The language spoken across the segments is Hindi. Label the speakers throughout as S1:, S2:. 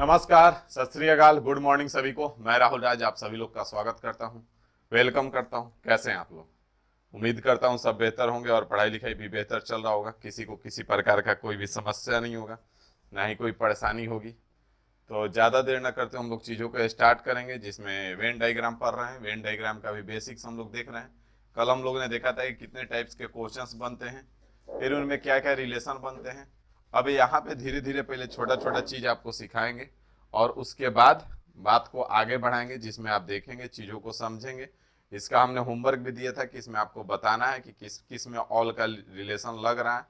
S1: नमस्कार, सत श्री अकाल, गुड मॉर्निंग सभी को। मैं राहुल राज आप सभी लोग का स्वागत करता हूं, वेलकम करता हूं। कैसे हैं आप लोग? उम्मीद करता हूं सब बेहतर होंगे और पढ़ाई लिखाई भी बेहतर चल रहा होगा। किसी को किसी प्रकार का कोई भी समस्या नहीं होगा, ना ही कोई परेशानी होगी। तो ज़्यादा देर न करते हम लोग चीज़ों को स्टार्ट करेंगे, जिसमें वेन डायग्राम पढ़ रहे हैं। वेन डायग्राम का भी बेसिक्स हम लोग देख रहे हैं। कल हम लोग ने देखा था कि कितने टाइप्स के क्वेश्चंस बनते हैं, फिर उनमें क्या क्या रिलेशन बनते हैं। अब यहाँ पे धीरे धीरे पहले छोटा छोटा चीज़ आपको सिखाएंगे और उसके बाद बात को आगे बढ़ाएंगे, जिसमें आप देखेंगे, चीज़ों को समझेंगे। इसका हमने होमवर्क भी दिया था कि इसमें आपको बताना है कि किस किस में ऑल का रिलेशन लग रहा है।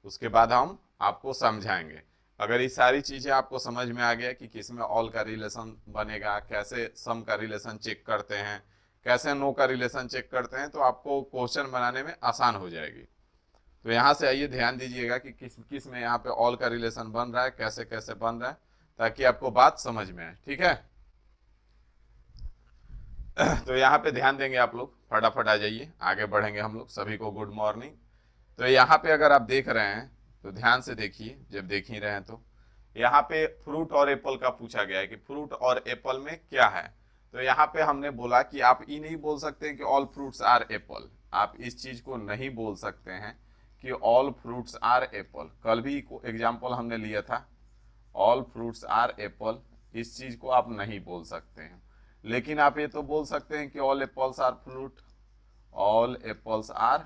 S1: उसके बाद हम आपको समझाएंगे। अगर ये सारी चीज़ें आपको समझ में आ गया कि किस में ऑल का रिलेशन बनेगा, कैसे सम का रिलेशन चेक करते हैं, कैसे नो का रिलेशन चेक करते हैं, तो आपको क्वेश्चन बनाने में आसान हो जाएगी। तो यहाँ से आइए ध्यान दीजिएगा कि किस किस में यहाँ पे ऑल का रिलेशन बन रहा है, कैसे कैसे बन रहा है, ताकि आपको बात समझ में आए। ठीक है, तो यहाँ पे ध्यान देंगे आप लोग, फटाफट आ जाइए, आगे बढ़ेंगे हम लोग। सभी को गुड मॉर्निंग। तो यहाँ पे अगर आप देख रहे हैं तो ध्यान से देखिए, जब देख ही रहे हैं तो यहाँ पे फ्रूट और एप्पल का पूछा गया है कि फ्रूट और एप्पल में क्या है। तो यहाँ पे हमने बोला कि आप ये नहीं बोल सकते कि ऑल फ्रूट्स आर एप्पल। आप इस चीज को नहीं बोल सकते हैं कि ऑल फ्रूट्स आर एप्पल। कल भी एग्जाम्पल हमने लिया था, ऑल फ्रूट्स आर एप्पल। इस चीज को आप नहीं बोल सकते हैं, लेकिन आप ये तो बोल सकते हैं कि all apples are fruit, all apples are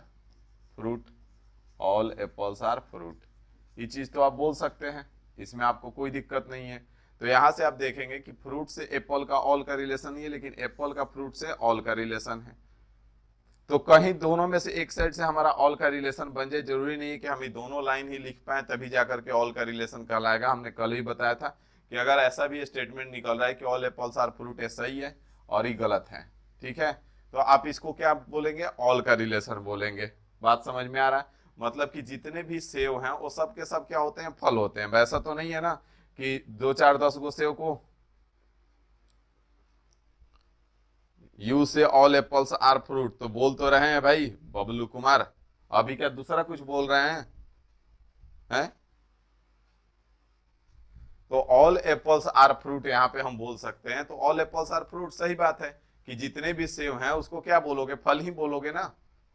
S1: fruit, all apples are fruit. ये चीज तो आप बोल सकते हैं, इसमें आपको कोई दिक्कत नहीं है। तो यहां से आप देखेंगे कि फ्रूट से एप्पल का ऑल का रिलेशन नहीं है, लेकिन एप्पल का फ्रूट से ऑल का रिलेशन है। तो कहीं दोनों में से एक साइड से हमारा ऑल का रिलेशन बन जाए। जरूरी नहीं है कि हम ये दोनों लाइन ही लिख पाए तभी जाकर के ऑल का रिलेशन कहलाएगा। हमने कल ही बताया था कि अगर ऐसा भी स्टेटमेंट निकल रहा है कि ऑल एप्पल्स आर फ्रूट, ये सही है और ये गलत है। ठीक है, तो आप इसको क्या बोलेंगे? ऑल का रिलेशन बोलेंगे। बात समझ में आ रहा है? मतलब कि जितने भी सेव हैं वो सब के सब क्या होते हैं? फल होते हैं। वैसा तो नहीं है ना कि 2 4 10 गो सेव को यू से ऑल एप्पल्स आर फ्रूट तो बोल तो रहे हैं भाई बबलू कुमार। अभी क्या दूसरा कुछ बोल रहे हैं? तो ऑल एप्पल्स आर फ्रूट यहाँ पे हम बोल सकते हैं। तो ऑल एप्पल्स आर फ्रूट, सही बात है कि जितने भी सेव हैं उसको क्या बोलोगे? फल ही बोलोगे ना।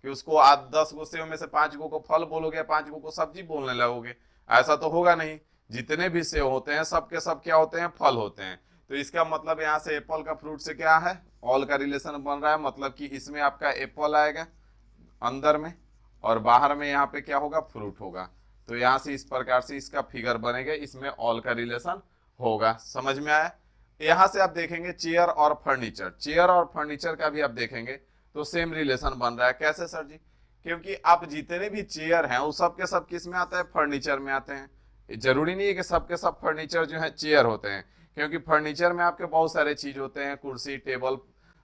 S1: कि उसको 10 गो सेव में से 5 गो को फल बोलोगे, 5 गो को सब्जी बोलने लगोगे? ऐसा तो होगा नहीं। जितने भी सेव होते हैं सब के सब क्या होते हैं? फल होते हैं। तो इसका मतलब यहाँ से एप्पल का फ्रूट से क्या है? ऑल का रिलेशन बन रहा है। मतलब कि इसमें आपका एप्पल आएगा अंदर में और बाहर में यहाँ पे क्या होगा? फ्रूट होगा। तो यहाँ से इस प्रकार से इसका फिगर बनेगा, इसमें ऑल का रिलेशन होगा। समझ में आया? यहाँ से आप देखेंगे चेयर और फर्नीचर, चेयर और फर्नीचर का भी आप देखेंगे तो सेम रिलेशन बन रहा है। कैसे सर जी? क्योंकि आप जितने भी चेयर हैं वो सब के सब किस में आता है? फर्नीचर में आते हैं। जरूरी नहीं है कि सबके सब फर्नीचर जो है चेयर होते हैं, क्योंकि फर्नीचर में आपके बहुत सारे चीज होते हैं, कुर्सी टेबल,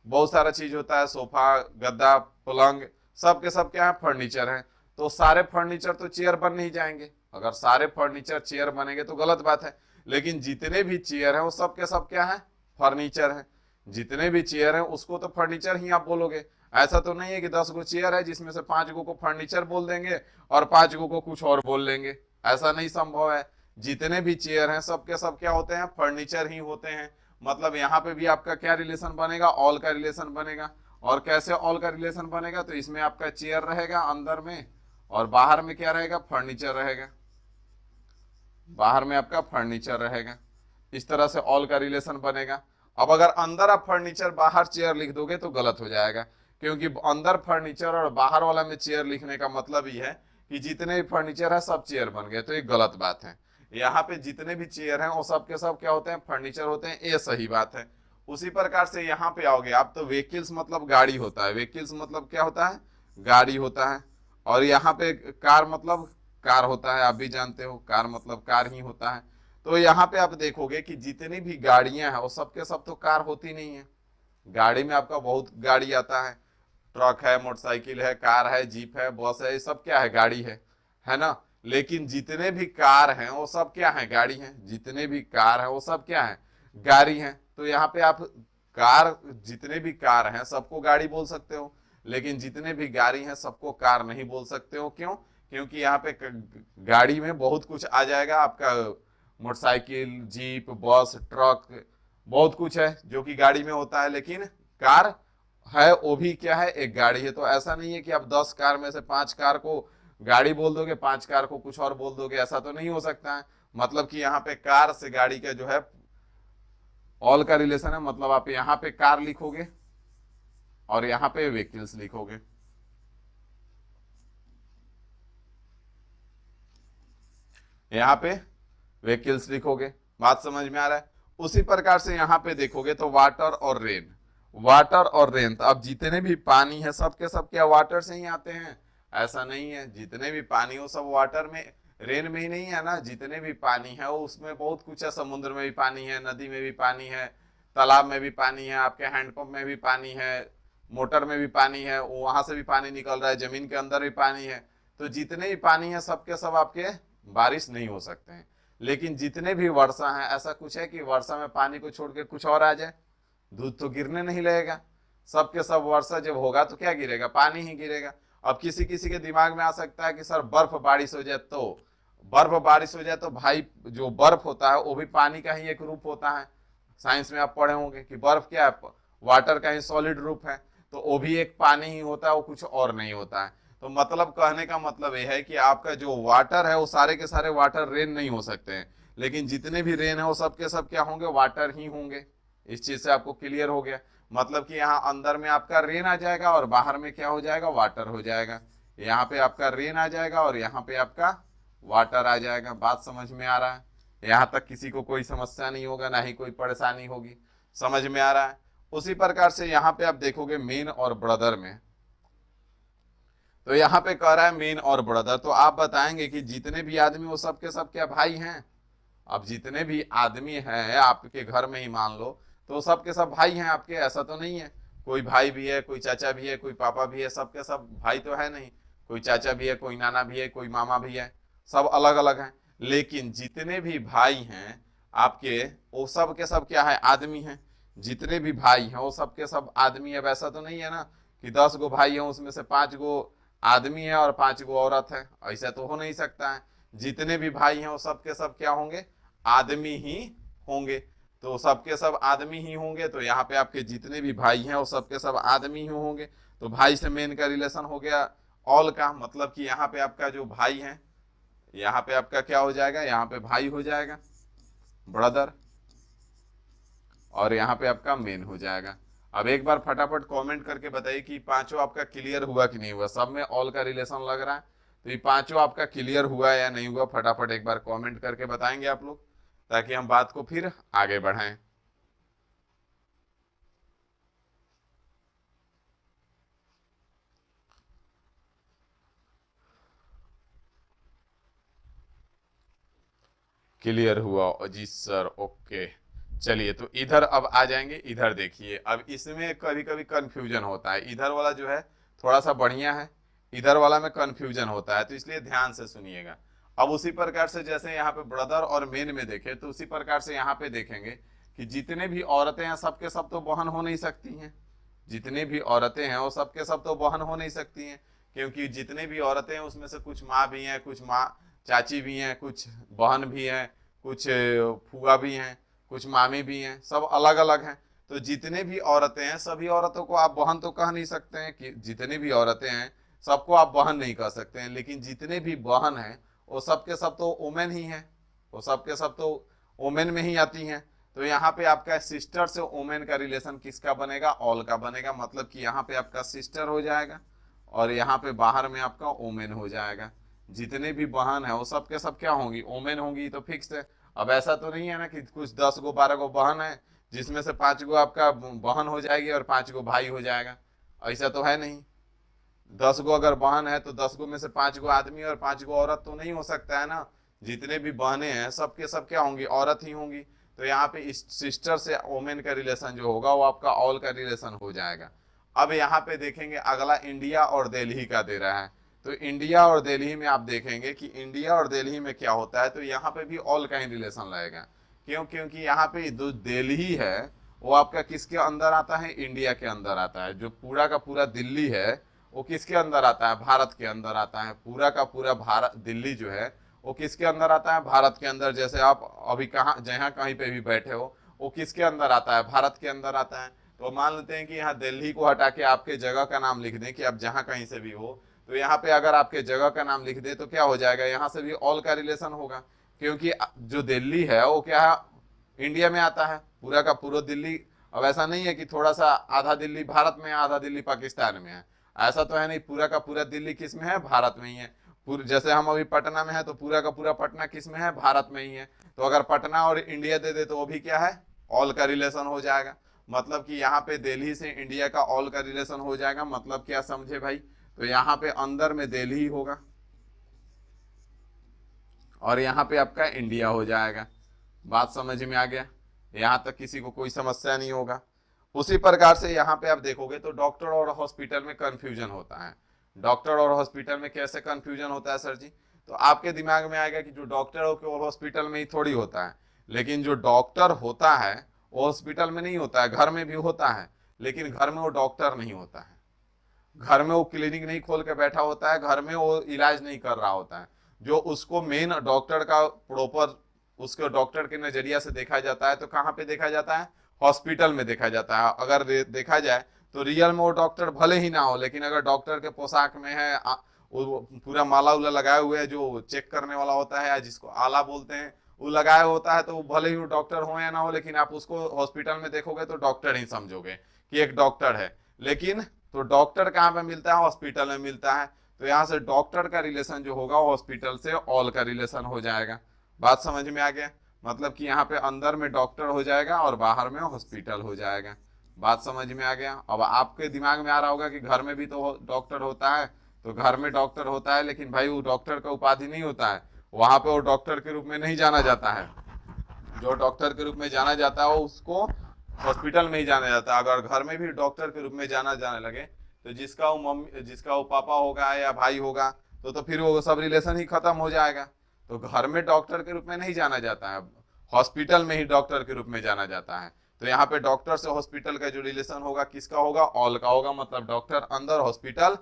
S1: बहुत सारा चीज होता है, सोफा गद्दा पलंग, सब के सब क्या है? फर्नीचर है। तो सारे फर्नीचर तो चेयर बन नहीं जाएंगे। अगर सारे फर्नीचर चेयर बनेंगे तो गलत बात है। लेकिन जितने भी चेयर हैं वो सब के सब क्या है? फर्नीचर है। जितने भी चेयर हैं उसको तो फर्नीचर ही आप बोलोगे। ऐसा तो नहीं है कि 10 गो चेयर है जिसमें से 5 गो को फर्नीचर बोल देंगे और 5 गो को कुछ और बोल लेंगे। ऐसा नहीं संभव है। जितने भी चेयर हैं सब के सब क्या होते हैं? फर्नीचर ही होते हैं। मतलब यहाँ पे भी आपका क्या रिलेशन बनेगा? ऑल का रिलेशन बनेगा। और कैसे ऑल का रिलेशन बनेगा? तो इसमें आपका चेयर रहेगा अंदर में और बाहर में क्या रहेगा? फर्नीचर रहेगा। बाहर में आपका फर्नीचर रहेगा। इस तरह से ऑल का रिलेशन बनेगा। अब अगर अंदर आप फर्नीचर बाहर चेयर लिख दोगे तो गलत हो जाएगा, क्योंकि अंदर फर्नीचर और बाहर वाला में चेयर लिखने का मतलब ही है कि जितने भी फर्नीचर है सब चेयर बन गए। तो ये गलत बात है। यहाँ पे जितने भी चेयर हैं वो सब के सब क्या होते हैं? फर्नीचर होते हैं। ये सही बात है। उसी प्रकार से यहाँ पे आओगे आप तो व्हीकल्स मतलब गाड़ी होता है। व्हीकल्स मतलब क्या होता है? गाड़ी होता है। और यहाँ पे कार मतलब कार होता है। आप भी जानते हो कार मतलब कार ही होता है। तो यहाँ पे आप देखोगे कि जितनी भी गाड़ियां हैं वो सब के सब तो कार होती नहीं है। गाड़ी में आपका बहुत गाड़ी आता है, ट्रक है, मोटरसाइकिल है, कार है, जीप है, बस है, ये सब क्या है? गाड़ी है ना। लेकिन जितने भी कार हैं वो सब क्या है? गाड़ी हैं। जितने भी कार हैं वो सब क्या है? गाड़ी हैं। तो यहाँ पे आप कार, जितने भी कार हैं सबको गाड़ी बोल सकते हो, लेकिन जितने भी गाड़ी हैं सबको कार नहीं बोल सकते हो। क्यों? क्योंकि यहाँ पे गाड़ी में बहुत कुछ आ जाएगा। आपका मोटरसाइकिल, जीप, बस, ट्रक, बहुत कुछ है जो कि गाड़ी में होता है, लेकिन कार है वो भी क्या है, एक गाड़ी है। तो ऐसा नहीं है कि आप 10 कार में से 5 कार को गाड़ी बोल दोगे, 5 कार को कुछ और बोल दोगे, ऐसा तो नहीं हो सकता है। मतलब कि यहाँ पे कार से गाड़ी का जो है ऑल का रिलेशन है, मतलब आप यहाँ पे कार लिखोगे और यहाँ पे व्हीकल्स लिखोगे। यहाँ पे व्हीकल्स लिखोगे, बात समझ में आ रहा है। उसी प्रकार से यहाँ पे देखोगे तो वाटर और रेन, वाटर और रेन, तो अब जितने भी पानी है सबके सब क्या वाटर से ही आते हैं? ऐसा नहीं है, जितने भी पानी हो सब वाटर में, रेन में ही नहीं है ना। जितने भी पानी है वो उसमें बहुत कुछ है, समुद्र में भी पानी है, नदी में भी पानी है, तालाब में भी पानी है, आपके हैंडपंप में भी पानी है, मोटर में भी पानी है, वो वहां से भी पानी निकल रहा है, जमीन के अंदर भी पानी है। तो जितने भी पानी है सबके सब आपके बारिश नहीं हो सकते हैं। लेकिन जितने भी वर्षा है, ऐसा कुछ है कि वर्षा में पानी को छोड़ के कुछ और आ जाए? दूध तो गिरने नहीं लगेगा। सबके सब वर्षा जब होगा तो क्या गिरेगा? पानी ही गिरेगा। अब किसी किसी के दिमाग में आ सकता है कि सर बर्फ बारिश हो जाए, तो बर्फ बारिश हो जाए तो भाई जो बर्फ होता है वो भी पानी का ही एक रूप होता है। साइंस में आप पढ़े होंगे कि बर्फ क्या है, वाटर का ही सॉलिड रूप है, तो वो भी एक पानी ही होता है, वो कुछ और नहीं होता है। तो मतलब कहने का मतलब यह है कि आपका जो वाटर है वो सारे के सारे वाटर रेन नहीं हो सकते हैं, लेकिन जितने भी रेन है वो सब के सब क्या होंगे? वाटर ही होंगे। इस चीज से आपको क्लियर हो गया। मतलब कि यहाँ अंदर में आपका रेन आ जाएगा और बाहर में क्या हो जाएगा? वाटर हो जाएगा। यहाँ पे आपका रेन आ जाएगा और यहाँ पे आपका वाटर आ जाएगा। बात समझ में आ रहा है? यहाँ तक किसी को कोई समस्या नहीं होगा, ना ही कोई परेशानी होगी। समझ में आ रहा है? उसी प्रकार से यहाँ पे आप देखोगे मेन और ब्रदर में, तो यहाँ पे कह रहा है मेन और ब्रदर, तो आप बताएंगे कि जितने भी आदमी वो सब के सब क्या भाई हैं? अब जितने भी आदमी हैं आपके घर में ही मान लो, तो सब के सब भाई हैं आपके? ऐसा तो नहीं है। कोई भाई भी है, कोई चाचा भी है, कोई पापा भी है, सब के सब भाई तो है नहीं। कोई चाचा भी है, कोई नाना भी है, कोई मामा भी है, सब अलग अलग हैं। लेकिन जितने भी भाई हैं आपके, वो सब के सब क्या है? आदमी हैं। जितने भी भाई हैं वो सब के सब आदमी है। वैसा तो नहीं है ना कि 10 गो भाई हैं उसमें से 5 गो आदमी है और 5 गो औरत है, ऐसा तो हो नहीं सकता है। जितने भी भाई हैं वो सब के सब क्या होंगे? आदमी ही होंगे। तो सबके सब आदमी ही होंगे, तो यहाँ पे आपके जितने भी भाई हैं वो सबके सब आदमी ही होंगे। तो भाई से मेन का रिलेशन हो गया ऑल का, मतलब कि यहाँ पे आपका जो भाई है, यहाँ पे आपका क्या हो जाएगा? यहाँ पे भाई हो जाएगा, ब्रदर, और यहाँ पे आपका मेन हो जाएगा। अब एक बार फटाफट कमेंट करके बताइए कि पांचों आपका क्लियर हुआ कि नहीं हुआ। सब में ऑल का रिलेशन लग रहा है, तो ये पांचों आपका क्लियर हुआ या नहीं हुआ, फटाफट एक बार कमेंट करके बताएंगे आप लोग, ताकि हम बात को फिर आगे बढ़ाएं। क्लियर हुआ जी सर, ओके। चलिए तो इधर अब आ जाएंगे। इधर देखिए, अब इसमें कभी कभी कंफ्यूजन होता है। इधर वाला जो है थोड़ा सा बढ़िया है, इधर वाला में कंफ्यूजन होता है, तो इसलिए ध्यान से सुनिएगा। अब उसी प्रकार से जैसे यहाँ पे ब्रदर और मेन में देखे, तो उसी प्रकार से यहाँ पे देखेंगे कि जितने भी औरतें हैं सबके सब तो बहन हो नहीं सकती हैं। जितनी भी औरतें हैं वो सबके सब तो बहन हो नहीं सकती हैं, क्योंकि जितने भी औरतें हैं उसमें से कुछ माँ भी हैं, कुछ माँ चाची भी हैं, कुछ बहन भी हैं, कुछ फूआ भी हैं, कुछ मामी भी हैं, सब अलग अलग हैं। तो जितने भी औरतें हैं सभी औरतों को आप बहन तो कह नहीं सकते हैं, कि जितनी भी औरतें हैं सबको आप बहन नहीं कह सकते हैं। लेकिन जितने भी बहन हैं वो सबके सब तो ओमेन ही हैं, वो सबके सब तो ओमेन में ही आती हैं। तो यहाँ पे आपका सिस्टर से ओमेन का रिलेशन किसका बनेगा? ऑल का बनेगा। मतलब कि यहाँ पे आपका सिस्टर हो जाएगा और यहाँ पे बाहर में आपका ओमेन हो जाएगा। जितने भी बहन है वो सब के सब क्या होंगी? ओमेन होंगी, तो फिक्स है। अब ऐसा तो नहीं है ना कि कुछ 10 गो 12 गो बहन है जिसमें से 5 गो आपका बहन हो जाएगी और 5 गो भाई हो जाएगा, ऐसा तो है नहीं। 10 गो अगर बहन है तो 10 गो में से 5 गो आदमी और 5 गो औरत तो नहीं हो सकता है ना। जितने भी बहनें हैं सबके सब क्या होंगी? औरत ही होंगी। तो यहाँ पे सिस्टर से ओमेन का रिलेशन जो होगा वो आपका ऑल का रिलेशन हो जाएगा। अब यहाँ पे देखेंगे अगला इंडिया और दिल्ली का दे रहा है। तो इंडिया और दिल्ली में आप देखेंगे कि इंडिया और दिल्ली में क्या होता है, तो यहाँ पे भी ऑल का ही रिलेशन लगेगा। क्यों? क्योंकि यहाँ पे जो दिल्ली है वो आपका किसके अंदर आता है? इंडिया के अंदर आता है। जो पूरा का पूरा दिल्ली है वो किसके अंदर आता है? भारत के अंदर आता है। पूरा का पूरा भारत, दिल्ली जो है वो किसके अंदर आता है? भारत के अंदर। जैसे आप अभी कहाँ जहाँ कहीं पे भी बैठे हो, वो किसके अंदर आता है? भारत के अंदर आता है। तो मान लेते हैं कि यहाँ दिल्ली को हटा के आपके जगह का नाम लिख दें कि आप जहाँ कहीं से भी हो, तो यहाँ पे अगर आपके जगह का नाम लिख दे तो क्या हो जाएगा? यहाँ से भी ऑल का रिलेशन होगा, क्योंकि जो दिल्ली है वो क्या है? इंडिया में आता है, पूरा का पूरा दिल्ली। अब ऐसा नहीं है कि थोड़ा सा आधा दिल्ली भारत में है, आधा दिल्ली पाकिस्तान में है, ऐसा तो है नहीं। पूरा का पूरा दिल्ली किस में है? भारत में ही है। जैसे हम अभी पटना में है, तो पूरा का पूरा पटना किस में है? भारत में ही है। तो अगर पटना और इंडिया दे दे तो वो भी क्या है? ऑल का रिलेशन हो जाएगा। मतलब कि यहाँ पे दिल्ली से इंडिया का ऑल का रिलेशन हो जाएगा। मतलब क्या समझे भाई? तो यहाँ पे अंदर में दिल्ली ही होगा और यहाँ पे आपका इंडिया हो जाएगा। बात समझ में आ गया? यहाँ तक किसी को कोई समस्या नहीं होगा। उसी प्रकार से यहाँ पे आप देखोगे तो डॉक्टर और हॉस्पिटल में कंफ्यूजन होता है। डॉक्टर और हॉस्पिटल में कैसे कंफ्यूजन होता है सर जी? तो आपके दिमाग में आएगा कि जो डॉक्टर हो केवल हॉस्पिटल में ही थोड़ी होता है, लेकिन जो डॉक्टर होता है वो हॉस्पिटल में नहीं होता है, घर में भी होता है, लेकिन घर में वो डॉक्टर नहीं होता है। घर में वो क्लिनिक नहीं खोल के बैठा होता है, घर में वो इलाज नहीं कर रहा होता है। जो उसको मेन डॉक्टर का प्रॉपर उसको डॉक्टर के नजरिया से देखा जाता है, तो कहाँ पे देखा जाता है? हॉस्पिटल में देखा जाता है। अगर देखा जाए तो रियल में वो डॉक्टर भले ही ना हो, लेकिन अगर डॉक्टर के पोशाक में है, वो पूरा माला उला लगाए हुए है, जो चेक करने वाला होता है या जिसको आला बोलते हैं, वो लगाया होता है, तो वो भले ही वो डॉक्टर हो या ना हो, लेकिन आप उसको हॉस्पिटल में देखोगे तो डॉक्टर ही समझोगे कि एक डॉक्टर है। लेकिन तो डॉक्टर कहाँ पे मिलता है? हॉस्पिटल में मिलता है। तो यहाँ से डॉक्टर का रिलेशन जो होगा हॉस्पिटल से ऑल का रिलेशन हो जाएगा। बात समझ में आ गया? मतलब कि यहाँ पे अंदर में डॉक्टर हो जाएगा और बाहर में हॉस्पिटल हो जाएगा। बात समझ में आ गया? अब आपके दिमाग में आ रहा होगा कि घर में भी तो डॉक्टर होता है। तो घर में डॉक्टर होता है, लेकिन भाई वो डॉक्टर का उपाधि नहीं होता है, वहां पे वो डॉक्टर के रूप में नहीं जाना जाता है। जो डॉक्टर के रूप में जाना जाता है वो उसको हॉस्पिटल में ही जाना जाता है। अगर घर में भी डॉक्टर के रूप में जाने लगे तो जिसका वो मम्मी, जिसका वो पापा होगा या भाई होगा, तो फिर वो सब रिलेशन ही खत्म हो जाएगा। तो घर में डॉक्टर के रूप में नहीं जाना जाता है, हॉस्पिटल में ही डॉक्टर के रूप में जाना जाता है। तो यहाँ पे डॉक्टर से हॉस्पिटल का जो रिलेशन होगा किसका होगा? ऑल का होगा। मतलब डॉक्टर अंदर, हॉस्पिटल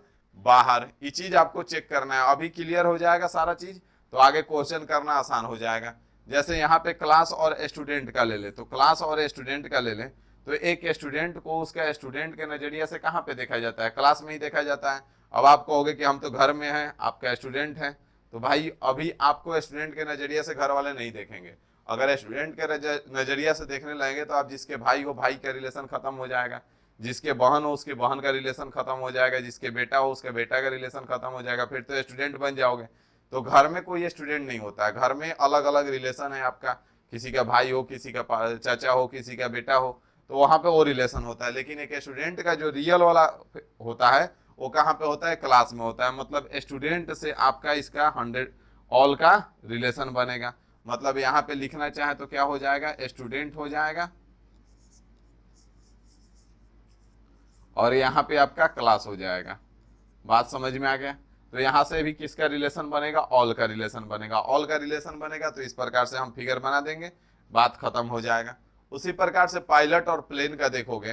S1: बाहर। ये चीज आपको चेक करना है। अभी क्लियर हो जाएगा सारा चीज, तो आगे क्वेश्चन करना आसान हो जाएगा। जैसे यहाँ पे क्लास और स्टूडेंट का ले ले, तो क्लास और स्टूडेंट का ले ले, तो एक स्टूडेंट को उसका स्टूडेंट के नजरिया से कहाँ पे देखा जाता है? क्लास में ही देखा जाता है। अब आप कहोगे कि हम तो घर में हैं, आपका स्टूडेंट है, तो भाई अभी आपको स्टूडेंट के नजरिया से घर वाले नहीं देखेंगे। अगर स्टूडेंट के नजरिया से देखने लगेंगे तो आप जिसके भाई हो भाई का रिलेशन खत्म हो जाएगा, जिसके बहन हो उसके बहन का रिलेशन खत्म हो जाएगा, जिसके बेटा हो उसके बेटा का रिलेशन खत्म हो जाएगा, फिर तो स्टूडेंट बन जाओगे। तो घर में कोई स्टूडेंट नहीं होता है, घर में अलग अलग रिलेशन है आपका। किसी का भाई हो, किसी का चाचा हो, किसी का बेटा हो, तो वहां पे वो रिलेशन होता है। लेकिन एक स्टूडेंट का जो रियल वाला होता है वो कहाँ पे होता है? क्लास में होता है। मतलब स्टूडेंट से आपका इसका 100 ऑल का रिलेशन बनेगा। मतलब यहाँ पे लिखना चाहे तो क्या हो जाएगा? स्टूडेंट हो जाएगा और यहाँ पे आपका क्लास हो जाएगा। बात समझ में आ गया? तो यहाँ से भी किसका रिलेशन बनेगा? ऑल का रिलेशन बनेगा। ऑल का रिलेशन बनेगा तो इस प्रकार से हम फिगर बना देंगे, बात खत्म हो जाएगा। उसी प्रकार से पायलट और प्लेन का देखोगे,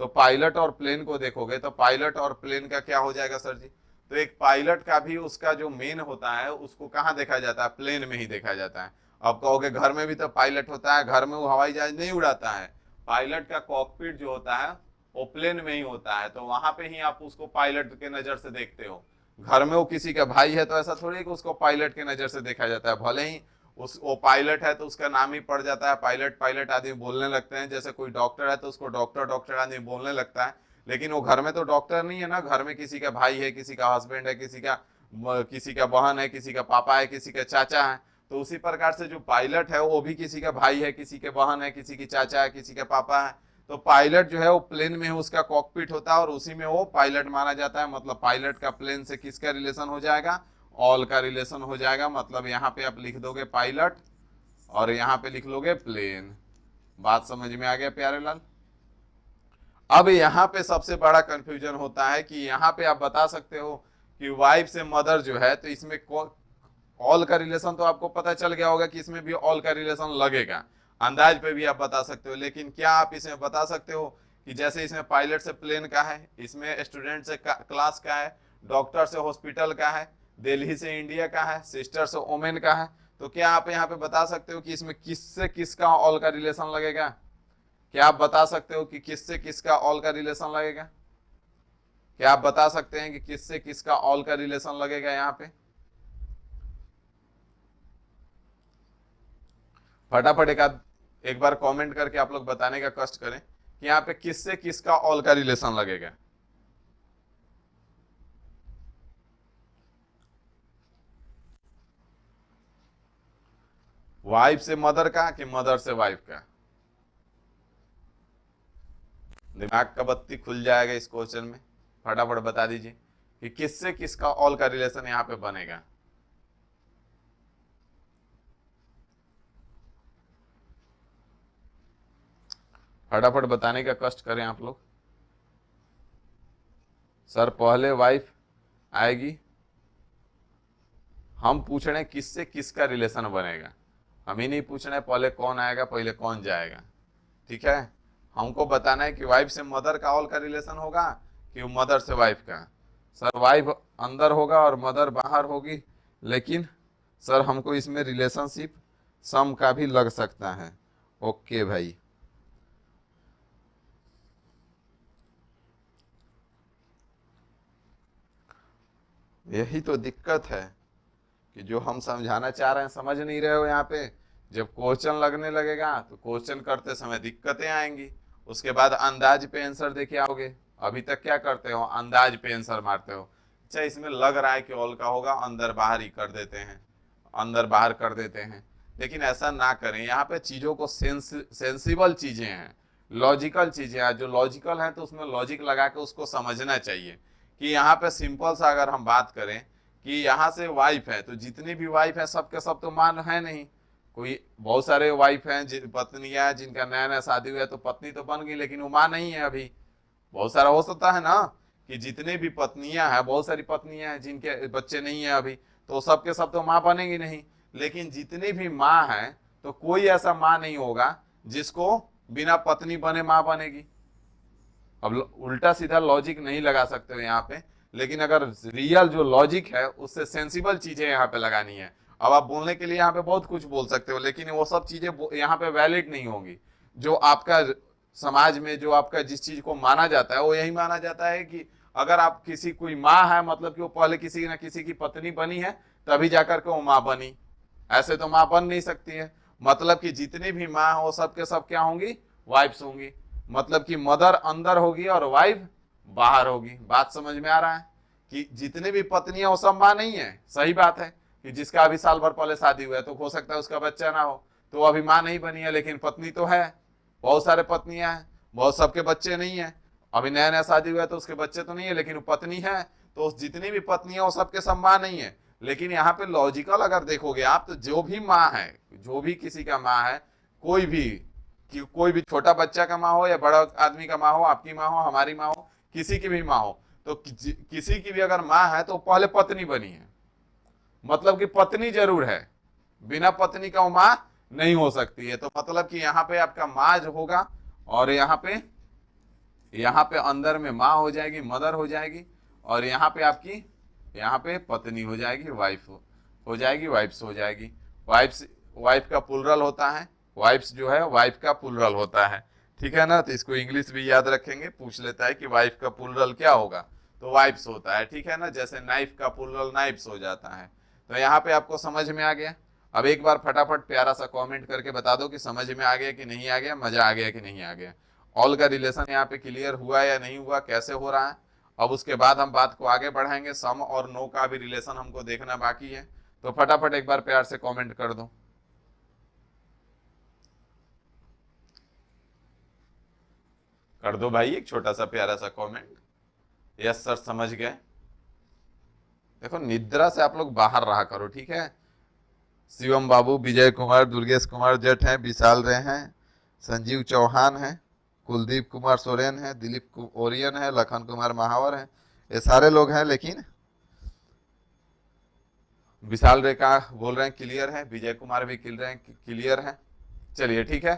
S1: तो पायलट और प्लेन को देखोगे तो पायलट और प्लेन का क्या हो जाएगा सर जी? तो एक पायलट का भी उसका जो मेन होता है उसको कहाँ देखा जाता है? प्लेन में ही देखा जाता है। अब कहोगे घर में भी तो पायलट होता है, घर में वो हवाई जहाज नहीं उड़ाता है। पायलट का कॉकपिट जो होता है वो प्लेन में ही होता है, तो वहां पे ही आप उसको पायलट के नजर से देखते हो। घर में वो किसी का भाई है तो ऐसा थोड़ी कि उसको पायलट के नजर से देखा जाता है। भले ही वो पायलट है तो उसका नाम ही पड़ जाता है पायलट, पायलट आदमी बोलने लगते हैं। जैसे कोई डॉक्टर है तो उसको डॉक्टर डॉक्टर आदमी बोलने लगता है, लेकिन वो घर में तो डॉक्टर नहीं है ना। घर में किसी का भाई है, किसी का हस्बैंड है, किसी का बहन है, किसी का पापा है, किसी का चाचा है। तो उसी प्रकार से जो पायलट है वो भी किसी का भाई है, किसी के बहन है, किसी की चाचा है, किसी के पापा है। तो पायलट जो है वो प्लेन में है, उसका कॉकपिट होता है और उसी में वो पायलट माना जाता है। मतलब पायलट का प्लेन से किसका रिलेशन हो जाएगा? ऑल का रिलेशन हो जाएगा। मतलब यहाँ पे आप लिख दोगे पायलट और यहाँ पे लिख लोगे प्लेन। बात समझ में आ गया प्यारे लाल? अब यहाँ पे सबसे बड़ा कंफ्यूजन होता है कि यहाँ पे आप बता सकते हो कि वाइफ से मदर जो है, तो इसमें ऑल का रिलेशन तो आपको पता चल गया होगा कि इसमें भी ऑल का रिलेशन लगेगा, अंदाज पे भी आप बता सकते हो। लेकिन क्या आप इसमें बता सकते हो कि जैसे इसमें पायलट से प्लेन का है, इसमें स्टूडेंट से क्लास का है, डॉक्टर से हॉस्पिटल का है, दिल्ली से इंडिया का है, सिस्टर से ओमेन का है। तो क्या आप यहाँ पे बता सकते हो कि इसमें किससे किसका ऑल का रिलेशन लगेगा? क्या आप बता सकते हो कि किससे किसका ऑल का रिलेशन लगेगा? क्या आप बता सकते हैं कि किससे किसका ऑल का रिलेशन लगेगा? यहाँ पे फटाफट एक बार कमेंट करके आप लोग बताने का कष्ट करें कि यहाँ पे किससे किसका ऑल का रिलेशन लगेगा। वाइफ से मदर का कि मदर से वाइफ का? दिमाग का बत्ती खुल जाएगा इस क्वेश्चन में। फटाफट बता दीजिए कि किससे किसका ऑल का रिलेशन यहाँ पे बनेगा। फटाफट बताने का कष्ट करें आप लोग। सर पहले वाइफ आएगी, हम पूछ रहे हैं किससे किसका रिलेशन बनेगा। हम ही नहीं पूछ रहे हैं पहले कौन आएगा पहले कौन जाएगा। ठीक है, हमको बताना है कि वाइफ से मदर का ऑल का रिलेशन होगा कि मदर से वाइफ का। सर वाइफ अंदर होगा और मदर बाहर होगी, लेकिन सर हमको इसमें रिलेशनशिप सम का भी लग सकता है। ओके भाई, यही तो दिक्कत है कि जो हम समझाना चाह रहे हैं समझ नहीं रहे हो। यहाँ पे जब क्वेश्चन लगने लगेगा तो क्वेश्चन करते समय दिक्कतें आएंगी, उसके बाद अंदाज पे आंसर देके आओगे। अभी तक क्या करते हो? अंदाज पे आंसर मारते हो। अच्छा, इसमें लग रहा है कि ऑल का होगा, अंदर बाहर ही कर देते हैं, अंदर बाहर कर देते हैं। लेकिन ऐसा ना करें। यहाँ पे चीजों को सेंसिबल चीजें हैं, लॉजिकल चीजें हैं। जो लॉजिकल है तो उसमें लॉजिक लगा के उसको समझना चाहिए। कि यहाँ पे सिंपल सा अगर हम बात करें कि यहाँ से वाइफ है तो जितनी भी वाइफ है सबके सब तो मान है नहीं। कोई बहुत सारे वाइफ हैं, पत्नियां हैं जिनका नया नया शादी हुआ है तो पत्नी तो बन गई लेकिन वो माँ नहीं है अभी। बहुत सारा हो सकता है ना कि जितने भी पत्नियां हैं, बहुत सारी पत्नियां हैं जिनके बच्चे नहीं है अभी, तो सबके सब तो माँ बनेगी नहीं। लेकिन जितनी भी माँ है तो कोई ऐसा माँ नहीं होगा जिसको बिना पत्नी बने माँ बनेगी। अब उल्टा सीधा लॉजिक नहीं लगा सकते हो यहाँ पे, लेकिन अगर रियल जो लॉजिक है उससे सेंसिबल चीजें यहाँ पे लगानी है। अब आप बोलने के लिए यहाँ पे बहुत कुछ बोल सकते हो, लेकिन वो सब चीजें यहाँ पे वैलिड नहीं होंगी। जो आपका समाज में जो आपका जिस चीज को माना जाता है वो यही माना जाता है कि अगर आप किसी कोई माँ है मतलब कि वो पहले किसी न किसी की पत्नी बनी है तभी जाकर के वो माँ बनी। ऐसे तो माँ बन नहीं सकती है। मतलब कि जितनी भी माँ हो सबके सब क्या होंगी? वाइफ्स होंगी। मतलब कि मदर अंदर होगी और वाइफ बाहर होगी। बात समझ में आ रहा है कि जितने भी पत्नियां वो सब माँ नहीं है। सही बात है कि जिसका अभी साल भर पहले शादी हुआ है तो हो सकता है उसका बच्चा ना हो तो वो अभी माँ नहीं बनी है, लेकिन पत्नी तो है। बहुत सारे पत्नियां हैं, बहुत सबके बच्चे नहीं है। अभी नया नया शादी हुआ है तो उसके बच्चे तो नहीं है लेकिन वो पत्नी है। तो जितनी भी पत्नियां वो सबके सब माँ नहीं है। लेकिन यहाँ पे लॉजिकल अगर देखोगे आप तो जो भी माँ है, जो भी किसी का माँ है, कोई भी कि कोई भी छोटा बच्चा का माँ हो या बड़ा आदमी का माँ हो, आपकी माँ हो, हमारी माँ हो, किसी की भी माँ हो, तो किसी की भी अगर माँ है तो पहले पत्नी बनी है। मतलब कि पत्नी जरूर है, बिना पत्नी का वो माँ नहीं हो सकती है। तो मतलब कि यहाँ पे आपका माँ जो होगा और यहाँ पे अंदर में माँ हो जाएगी, मदर हो जाएगी, और यहाँ पे आपकी यहाँ पे पत्नी हो जाएगी, वाइफ हो जाएगी, वाइफ्स हो जाएगी। वाइफ्स वाइफ का प्लुरल होता है, वाइफ्स जो है वाइफ का प्लुरल होता है। ठीक है ना? तो इसको इंग्लिश भी याद रखेंगे, पूछ लेता है कि वाइफ का प्लुरल क्या होगा तो वाइफ्स होता है। ठीक है ना? जैसे नाइफ का प्लुरल नाइफ्स हो जाता है। तो यहाँ पे आपको समझ में आ गया। अब एक बार फटाफट प्यारा सा कमेंट करके बता दो कि समझ में आ गया कि नहीं आ गया, मजा आ गया कि नहीं आ गया। ऑल का रिलेशन यहाँ पे क्लियर हुआ या नहीं हुआ, कैसे हो रहा है। अब उसके बाद हम बात को आगे बढ़ाएंगे। सम और नो का भी रिलेशन हमको देखना बाकी है। तो फटाफट एक बार प्यार से कमेंट कर दो। कर दो भाई एक छोटा सा प्यारा सा कमेंट। यस सर समझ गए। देखो निद्रा से आप लोग बाहर रहा करो, ठीक है। शिवम बाबू, विजय कुमार, दुर्गेश कुमार जट हैं, विशाल रे हैं, संजीव चौहान हैं, कुलदीप कुमार सोरेन है, दिलीप ओरियन है, लखन कुमार महावर है, ये सारे लोग हैं। लेकिन विशाल रेखा बोल रहे हैं क्लियर है, विजय कुमार भी क्लियर है। चलिए ठीक है,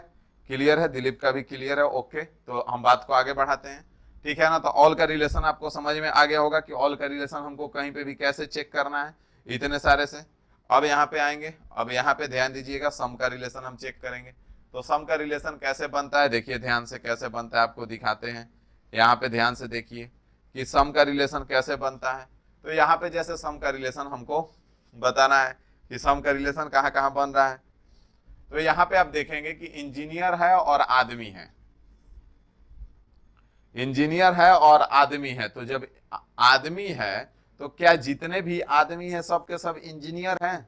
S1: क्लियर है, दिलीप का भी क्लियर है। ओके, तो हम बात को आगे बढ़ाते हैं। ठीक है ना? तो ऑल का रिलेशन आपको समझ में आ गया होगा कि ऑल का रिलेशन हमको कहीं पे भी कैसे चेक करना है। इतने सारे से। अब यहाँ पे आएंगे, अब यहाँ पे ध्यान दीजिएगा, सम का रिलेशन हम चेक करेंगे। तो सम का रिलेशन कैसे बनता है, देखिए ध्यान से कैसे बनता है, आपको दिखाते हैं। यहाँ पे ध्यान से देखिए कि सम का रिलेशन कैसे बनता है। तो यहाँ पे जैसे सम का रिलेशन हमको बताना है कि सम का रिलेशन कहाँ कहाँ बन रहा है। तो यहाँ पे आप देखेंगे कि इंजीनियर है और आदमी है, इंजीनियर है और आदमी है। तो जब आदमी है तो क्या जितने भी आदमी हैं सब के सब इंजीनियर हैं?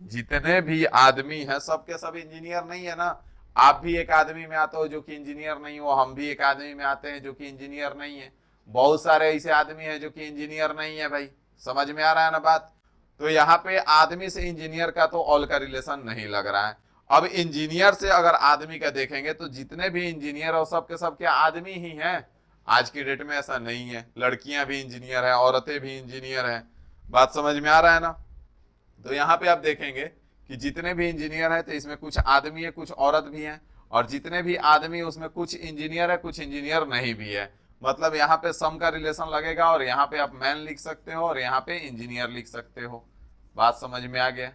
S1: जितने भी आदमी हैं सब के सब इंजीनियर नहीं है ना। आप भी एक आदमी में आते हो जो कि इंजीनियर नहीं हो, हम भी एक आदमी में आते हैं जो कि इंजीनियर नहीं है, बहुत सारे ऐसे आदमी हैं जो कि इंजीनियर नहीं है। भाई समझ में आ रहा है ना बात। तो यहाँ पे आदमी से इंजीनियर का तो ऑल का रिलेशन नहीं लग रहा है। अब इंजीनियर से अगर आदमी का देखेंगे तो जितने भी इंजीनियर हो सब के सब क्या आदमी ही हैं? आज की डेट में ऐसा नहीं है, लड़कियां भी इंजीनियर हैं, औरतें भी इंजीनियर हैं। बात समझ में आ रहा है ना। तो यहाँ पे आप देखेंगे कि जितने भी इंजीनियर हैं तो इसमें कुछ आदमी है कुछ औरत भी हैं, और जितने भी आदमी उसमें कुछ इंजीनियर है कुछ इंजीनियर नहीं भी है। मतलब यहाँ पे सम का रिलेशन लगेगा और यहाँ पे आप मैन लिख सकते हो और यहाँ पे इंजीनियर लिख सकते हो। बात समझ में आ गया,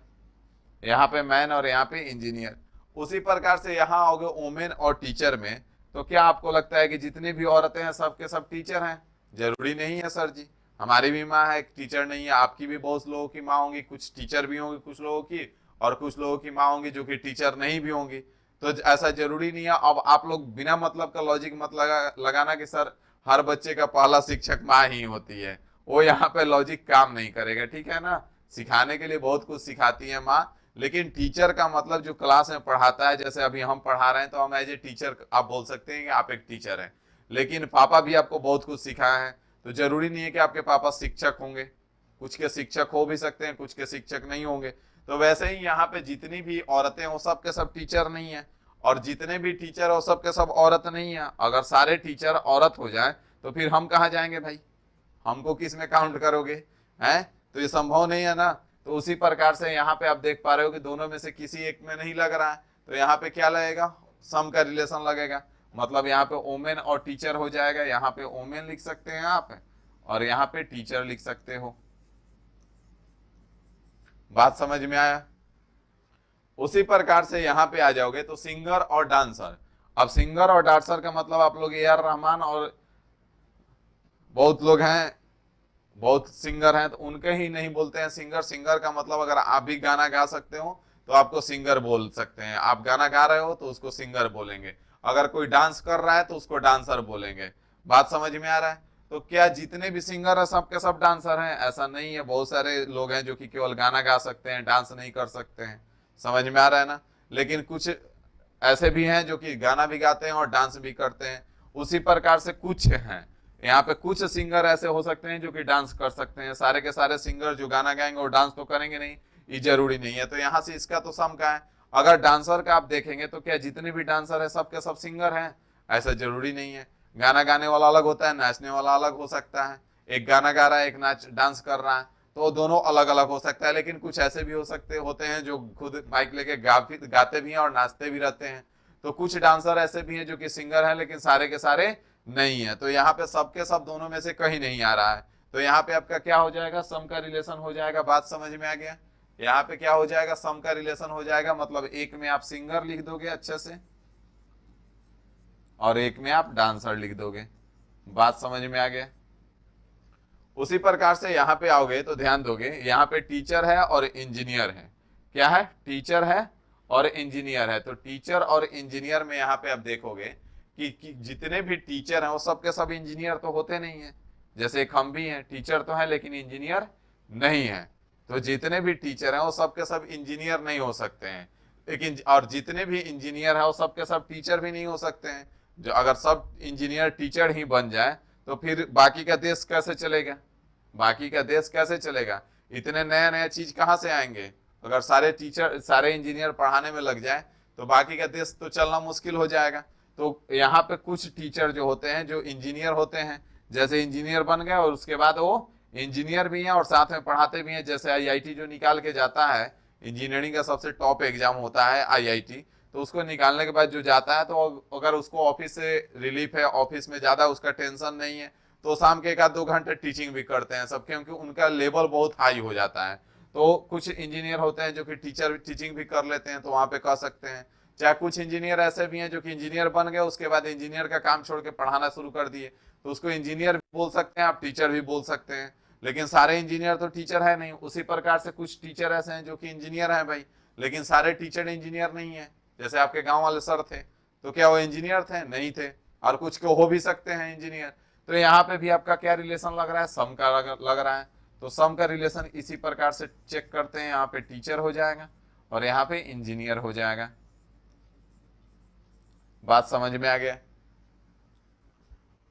S1: यहाँ पे मैन और यहाँ पे इंजीनियर। उसी प्रकार से यहाँ आओगे वोमेन और टीचर में, तो क्या आपको लगता है कि जितनी भी औरतें हैं सब के सब टीचर हैं? जरूरी नहीं है सर जी। हमारी भी माँ है, टीचर नहीं है, आपकी भी बहुत लोगों की माँ होंगी, कुछ टीचर भी होंगी कुछ लोगों की, और कुछ लोगों की माँ होंगी जो कि टीचर नहीं भी होंगी। तो ऐसा जरूरी नहीं है। अब आप लोग बिना मतलब का लॉजिक मत लगाना कि सर हर बच्चे का पहला शिक्षक माँ ही होती है, वो यहाँ पे लॉजिक काम नहीं करेगा, ठीक है ना। सिखाने के लिए बहुत कुछ सिखाती है माँ, लेकिन टीचर का मतलब जो क्लास में पढ़ाता है, जैसे अभी हम पढ़ा रहे हैं तो हम एज ए टीचर आप बोल सकते हैं कि आप एक टीचर हैं, लेकिन पापा भी आपको बहुत कुछ सिखाया है। तो जरूरी नहीं है कि आपके पापा शिक्षक होंगे, कुछ के शिक्षक हो भी सकते हैं, कुछ के शिक्षक नहीं होंगे। तो वैसे ही यहाँ पे जितनी भी औरतें हो सब के सब टीचर नहीं है, और जितने भी टीचर हो सब के सब औरत नहीं है। अगर सारे टीचर औरत हो जाए तो फिर हम कहाँ जाएंगे भाई, हमको किस में काउंट करोगे हैं? तो ये संभव नहीं है ना। तो उसी प्रकार से यहाँ पे आप देख पा रहे हो कि दोनों में से किसी एक में नहीं लग रहा है, तो यहाँ पे क्या लगेगा, सम का रिलेशन लगेगा। मतलब यहाँ पे वोमेन और टीचर हो जाएगा, यहाँ पे वोमेन लिख सकते हैं आप, और यहाँ पे टीचर लिख सकते हो। बात समझ में आया। उसी प्रकार से यहाँ पे आ जाओगे तो सिंगर और डांसर। अब सिंगर और डांसर का मतलब आप लोग ए आर रहमान और बहुत लोग हैं, बहुत सिंगर हैं, तो उनके ही नहीं बोलते हैं सिंगर। सिंगर का मतलब अगर आप भी गाना गा सकते हो तो आपको सिंगर बोल सकते हैं, आप गाना गा रहे हो तो उसको सिंगर बोलेंगे, अगर कोई डांस कर रहा है तो उसको डांसर बोलेंगे। बात समझ में आ रहा है। तो क्या जितने भी सिंगर है सब के सब डांसर हैं? ऐसा नहीं है, बहुत सारे लोग हैं जो कि केवल गाना गा सकते हैं, डांस नहीं कर सकते हैं। समझ में आ रहा है ना। लेकिन कुछ ऐसे भी हैं जो कि गाना भी गाते हैं और डांस भी करते हैं। उसी प्रकार से कुछ हैं, यहाँ पे कुछ सिंगर ऐसे हो सकते हैं जो कि डांस कर सकते हैं। सारे के सारे सिंगर जो गाना गाएंगे और डांस तो करेंगे नहीं, ये जरूरी नहीं है। तो यहाँ से इसका तो सम का है। अगर डांसर का आप देखेंगे तो क्या जितने भी डांसर है सब के सब सिंगर हैं? ऐसा जरूरी नहीं है। गाना गाने वाला अलग होता है, नाचने वाला अलग हो सकता है। एक गाना गा रहा है, एक नाच डांस कर रहा है, तो दोनों अलग अलग हो सकता है। लेकिन कुछ ऐसे भी हो सकते होते हैं जो खुद माइक लेके गाते भी हैं और नाचते भी रहते हैं। तो कुछ डांसर ऐसे भी हैं जो कि सिंगर हैं, लेकिन सारे के सारे नहीं है। तो यहाँ पे सबके सब दोनों में से कहीं नहीं आ रहा है। तो यहाँ पे आपका क्या हो जाएगा, सम का रिलेशन हो जाएगा। बात समझ में आ गया। यहाँ पे क्या हो जाएगा, सम का रिलेशन हो जाएगा। मतलब एक में आप सिंगर लिख दोगे अच्छे से, और एक में आप डांसर लिख दोगे। बात समझ में आ गया। उसी प्रकार से यहाँ पे आओगे तो ध्यान दोगे, यहाँ पे टीचर है और इंजीनियर है। क्या है, टीचर है और इंजीनियर है। तो टीचर और इंजीनियर में यहाँ पे आप देखोगे कि जितने भी टीचर हैं वो सब के सब इंजीनियर तो होते नहीं है। जैसे एक हम भी हैं, टीचर तो है लेकिन इंजीनियर नहीं है। तो जितने भी टीचर हैं वो सब के सब इंजीनियर नहीं हो सकते हैं। लेकिन और जितने भी इंजीनियर है वो सब के सब टीचर भी नहीं हो सकते हैं। जो अगर सब इंजीनियर टीचर ही बन जाए तो फिर बाकी का देश कैसे चलेगा, बाकी का देश कैसे चलेगा? इतने नया नया चीज कहाँ से आएंगे? अगर सारे टीचर सारे इंजीनियर पढ़ाने में लग जाए तो बाकी का देश तो चलना मुश्किल हो जाएगा। तो यहाँ पे कुछ टीचर जो होते हैं जो इंजीनियर होते हैं, जैसे इंजीनियर बन गए और उसके बाद वो इंजीनियर भी हैं और साथ में पढ़ाते भी हैं। जैसे आईआईटी जो निकाल के जाता है, इंजीनियरिंग का सबसे टॉप एग्जाम होता है आईआईटी, तो उसको निकालने के बाद जो जाता है, तो अगर उसको ऑफिस से रिलीफ है, ऑफिस में ज्यादा उसका टेंशन नहीं है, तो शाम के 1-2 घंटे टीचिंग भी करते हैं सब, क्योंकि उनका लेवल बहुत हाई हो जाता है। तो कुछ इंजीनियर होते हैं जो कि टीचिंग भी कर लेते हैं, तो वहां पे कह सकते हैं। चाहे कुछ इंजीनियर ऐसे भी हैं जो कि इंजीनियर बन गए, उसके बाद इंजीनियर का काम छोड़ के पढ़ाना शुरू कर दिए, तो उसको इंजीनियर भी बोल सकते हैं, आप टीचर भी बोल सकते हैं। लेकिन सारे इंजीनियर तो टीचर है नहीं। उसी प्रकार से कुछ टीचर ऐसे हैं जो कि इंजीनियर हैं भाई, लेकिन सारे टीचर इंजीनियर नहीं है। जैसे आपके गांव वाले सर थे, तो क्या वो इंजीनियर थे? नहीं थे। और कुछ को हो भी सकते हैं इंजीनियर। तो यहाँ पे भी आपका क्या रिलेशन लग रहा है? सम का लग रहा है। तो सम का रिलेशन इसी प्रकार से चेक करते हैं, यहाँ पे टीचर हो जाएगा और यहाँ पे इंजीनियर हो जाएगा। बात समझ में आ गया?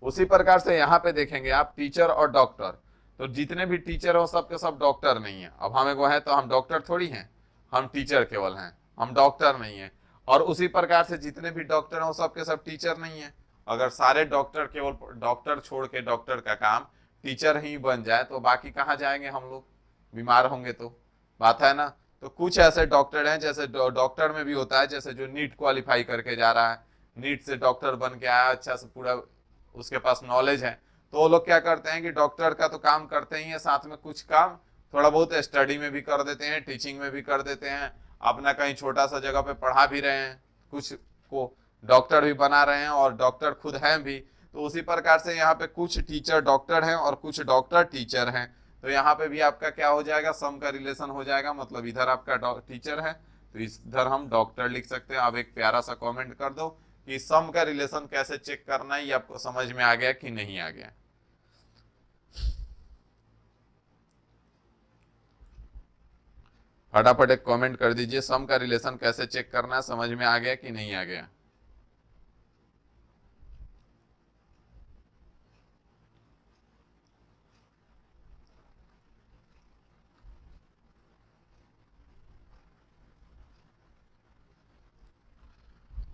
S1: उसी प्रकार से यहाँ पे देखेंगे आप टीचर और डॉक्टर, तो जितने भी टीचर हो सबके सब डॉक्टर नहीं है। अब हमें को है तो हम डॉक्टर थोड़ी हैं, हम टीचर केवल हैं, हम डॉक्टर नहीं है। और उसी प्रकार से जितने भी डॉक्टर हो सबके सब टीचर नहीं है। अगर सारे डॉक्टर केवल डॉक्टर छोड़ के डॉक्टर का काम टीचर ही बन जाए तो बाकी कहाँ जाएंगे हम लोग? बीमार होंगे तो। बात है ना? तो कुछ ऐसे डॉक्टर हैं, जैसे डॉक्टर में भी होता है, जैसे जो नीट क्वालिफाई करके जा रहा है, नीट से डॉक्टर बन के आया, अच्छा से पूरा उसके पास नॉलेज है, तो वो लोग क्या करते हैं कि डॉक्टर का तो काम करते ही है, साथ में कुछ काम थोड़ा बहुत स्टडी में भी कर देते हैं, टीचिंग में भी कर देते हैं, अपना कहीं छोटा सा जगह पे पढ़ा भी रहे हैं, कुछ को डॉक्टर भी बना रहे हैं और डॉक्टर खुद हैं भी। तो उसी प्रकार से यहाँ पे कुछ टीचर डॉक्टर हैं और कुछ डॉक्टर टीचर हैं। तो यहाँ पे भी आपका क्या हो जाएगा? सम का रिलेशन हो जाएगा। मतलब इधर आपका टीचर है तो इधर हम डॉक्टर लिख सकते हैं। अब एक प्यारा सा कमेंट कर दो कि सम का रिलेशन कैसे चेक करना है, ये आपको समझ में आ गया कि नहीं आ गया? फटाफट एक कमेंट कर दीजिए, सम का रिलेशन कैसे चेक करना है, समझ में आ गया कि नहीं आ गया?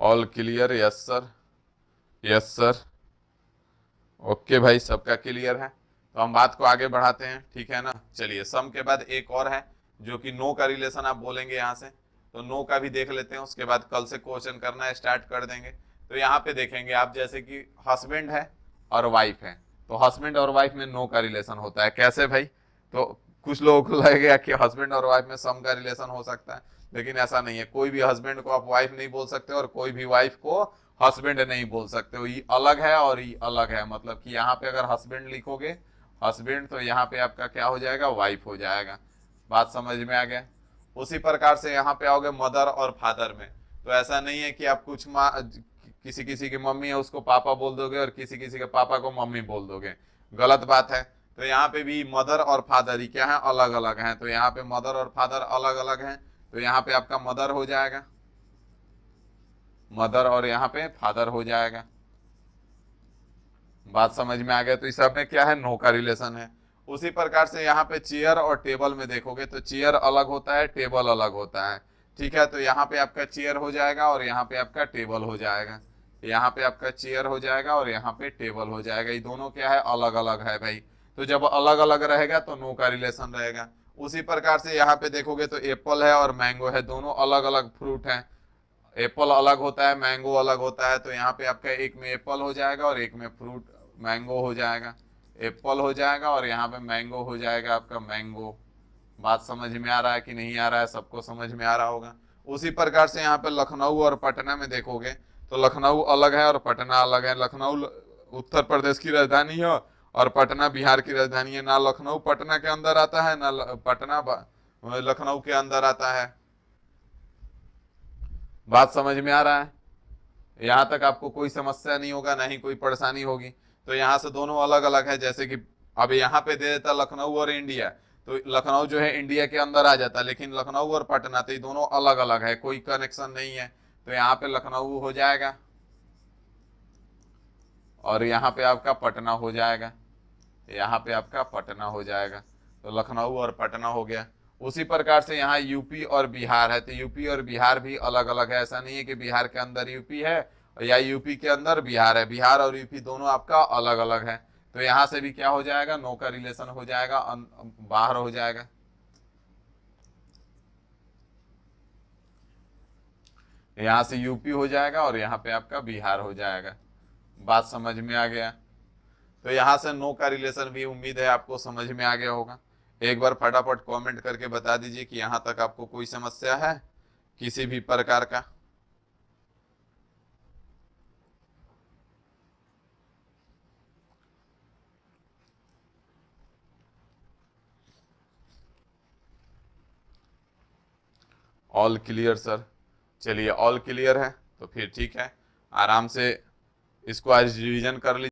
S1: All clear? Yes sir, yes sir. Okay भाई, सबका क्लियर है। तो हम बात को आगे बढ़ाते हैं, ठीक है ना? चलिए, सम के बाद एक और है जो कि नो का रिलेशन आप बोलेंगे यहाँ से, तो नो का भी देख लेते हैं, उसके बाद कल से क्वेश्चन करना स्टार्ट कर देंगे। तो यहाँ पे देखेंगे आप, जैसे कि हस्बैंड है और वाइफ है, तो हस्बैंड और वाइफ में नो का रिलेशन होता है। कैसे भाई? तो कुछ लोगों को लगेगा कि हस्बैंड और वाइफ में सम का रिलेशन हो सकता है, लेकिन ऐसा नहीं है। कोई भी हस्बैंड को आप वाइफ नहीं बोल सकते और कोई भी वाइफ को हस्बैंड नहीं बोल सकते हो। ये अलग है और ये अलग है। मतलब कि यहाँ पे अगर हस्बैंड लिखोगे हस्बैंड, तो यहाँ पे आपका क्या हो जाएगा? वाइफ हो जाएगा। बात समझ में आ गया? उसी प्रकार से यहाँ पे आओगे मदर और फादर में, तो ऐसा नहीं है कि आप कुछ माँ किसी किसी की मम्मी है उसको पापा बोल दोगे और किसी किसी के पापा को मम्मी बोल दोगे, गलत बात है। तो यहाँ पे भी मदर और फादर ही क्या है? अलग अलग हैं। तो यहाँ पे मदर और फादर अलग अलग हैं, तो यहाँ पे आपका मदर हो जाएगा, मदर, और यहाँ पे फादर हो जाएगा। बात समझ में आ गया? तो इस सब में क्या है? नो का रिलेशन है। उसी प्रकार से यहाँ पे चेयर और टेबल में देखोगे तो चेयर अलग होता है, टेबल अलग होता है, ठीक है? तो यहाँ पे आपका चेयर हो जाएगा और यहाँ पे आपका टेबल हो जाएगा। यहाँ पे आपका चेयर हो जाएगा और यहाँ पे टेबल हो जाएगा। ये दोनों क्या है? अलग अलग है भाई। तो जब अलग अलग रहेगा तो नो का रिलेशन रहेगा। उसी प्रकार से यहाँ पे देखोगे तो एप्पल है और मैंगो है, दोनों अलग अलग फ्रूट है। एप्पल अलग होता है, मैंगो अलग होता है, तो यहाँ पे आपका एक में एप्पल हो जाएगा और एक में फ्रूट मैंगो हो जाएगा। एप्पल हो जाएगा और यहाँ पे मैंगो हो जाएगा आपका मैंगो। बात समझ में आ रहा है कि नहीं आ रहा है? सबको समझ में आ रहा होगा। उसी प्रकार से यहाँ पे लखनऊ और पटना में देखोगे तो लखनऊ अलग है और पटना अलग है। लखनऊ उत्तर प्रदेश की राजधानी है और पटना बिहार की राजधानी है। ना लखनऊ पटना के अंदर आता है, ना पटना लखनऊ के अंदर आता है। बात समझ में आ रहा है? यहाँ तक आपको कोई समस्या नहीं होगा, ना ही कोई परेशानी होगी। तो यहाँ से दोनों अलग अलग है। जैसे कि अब यहाँ पे दे देता लखनऊ और इंडिया, तो लखनऊ जो है इंडिया के अंदर आ जाता, लेकिन लखनऊ और पटना तो ये दोनों अलग अलग है, कोई कनेक्शन नहीं है। तो यहाँ पे लखनऊ हो जाएगा और यहाँ पे आपका पटना हो जाएगा, यहाँ पे आपका पटना हो जाएगा। तो लखनऊ और पटना हो गया। उसी प्रकार से यहाँ यूपी और बिहार है, तो यूपी और बिहार भी अलग अलग है। ऐसा नहीं है कि बिहार के अंदर यूपी है या यूपी के अंदर बिहार है। बिहार और यूपी दोनों आपका अलग अलग है। तो यहाँ से भी क्या हो जाएगा? नो का रिलेशन हो जाएगा, बाहर हो जाएगा। यहाँ से यूपी हो जाएगा और यहाँ पे आपका बिहार हो जाएगा। बात समझ में आ गया? तो यहाँ से नो का रिलेशन भी उम्मीद है आपको समझ में आ गया होगा। एक बार फटाफट कमेंट करके बता दीजिए कि यहां तक आपको कोई समस्या है किसी भी प्रकार का। All clear sir. चलिए ऑल क्लियर है तो फिर ठीक है, आराम से इसको आज रिवीजन कर लीजिए।